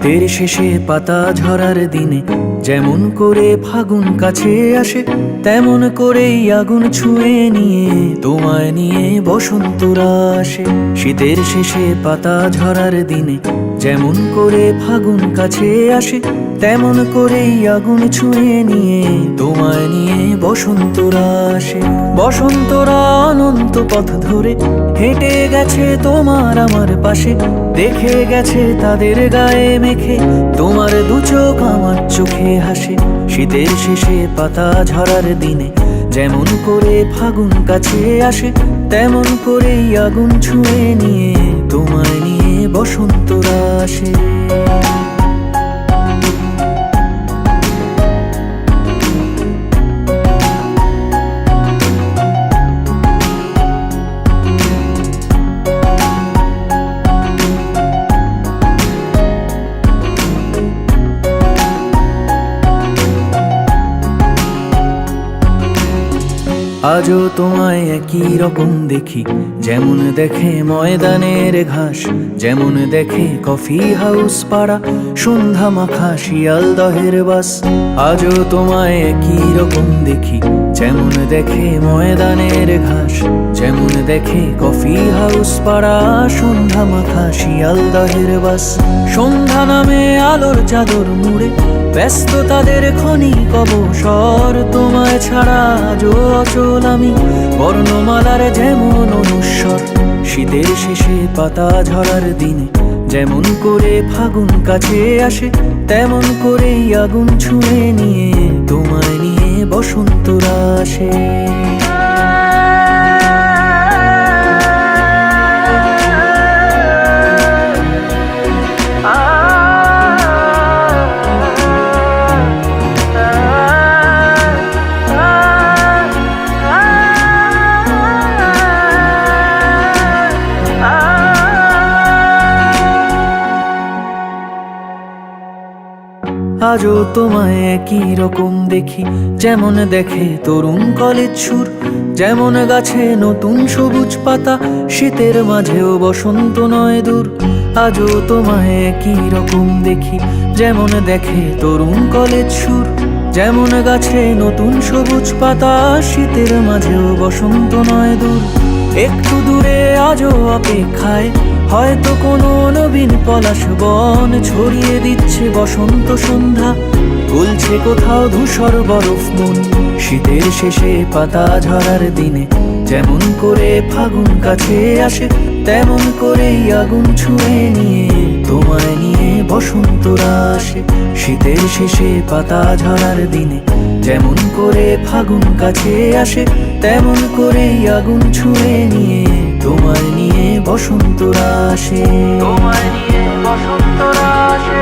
শীতের শেষে পাতা ঝরার দিনে যেমন করে ফাগুন কাছে আসে, তেমন করেই আগুন ছুঁয়ে নিয়ে তোমায় নিয়ে বসন্তরা আসে। শীতের শেষে পাতা ঝরার দিনে যেমন করে ফাগুন কাছে আসে, তেমন করেই আগুন ছুঁয়ে নিয়ে তোমায় নিয়ে বসন্তরা আসে। বসন্তরা অনন্ত পথ ধরে হেঁটে গেছে তোমার আমার পাশে, দেখে গেছে তাদের গায়ে মেখে তোমার দু চোখ আমার চোখে হাসে। শীতের শেষে পাতা ঝরার দিনে যেমন করে ফাগুন কাছে আসে, তেমন করেই আগুন ছুঁয়ে নিয়ে তোমায় নিয়ে বসন্তরা আসে। আজও তোমায় একই রকম দেখি, যেমন দেখে ময়দানের ঘাস, যেমন দেখে কফি হাউস পাড়া, সন্ধ্যা মাখা শিয়ালদহের বাস। আজও তোমায় একই রকম দেখি, যেমন দেখে ময়দানের ঘাস, যেমন দেখে কফি হাউস পাড়া, সন্ধ্যা মাখা শিয়ালদহের বাস। সন্ধ্যা নামে আলোর চাদর মুড়ে ব্যস্ত তাদের ক্ষণিক অবসর, তোমায় ছাড়া আজও অচল আমি বর্ণমালার যেমন অনুস্বর। শীতের শেষে পাতা ঝরার দিনে যেমন করে ফাগুন কাছে আসে, তেমন করেই আগুন ছুঁয়ে নিয়ে তোমায় নিয়ে বসন্তরা আসে। আজও তোমায় একই রকম দেখি, যেমন দেখে তরুণ কলেজ সুর, যেমন গাছে নতুন সবুজ পাতা, শীতের মাঝেও বসন্ত নয় দূর। আজও তোমায় একই রকম দেখি, যেমন দেখে তরুণ কলেজ সুর, যেমন গাছে নতুন সবুজ পাতা, শীতের মাঝেও বসন্ত নয় দূর। একটু দূরে আজও অপেক্ষায় হয়তো কোনো নবীন পলাশ বন, ছড়িয়ে দিচ্ছে বসন্ত সন্ধ্যা, গলছে কোথাও ধূসর বরফ মন। শীতের শেষে পাতা ঝরার দিনে যেমন করে ফাগুন কাছে আসে, তেমন করেই আগুন ছুঁয়ে নিয়ে তোমায় নিয়ে বসন্তরা আসে। শীতের শেষে পাতা ঝরার দিনে যেমন করে ফাগুন কাছে আসে, তেমন করেই আগুন ছুঁয়ে নিয়ে তোমায় নিয়ে বসন্তরা আসে। তোমায় নিয়ে বসন্তরা আসে।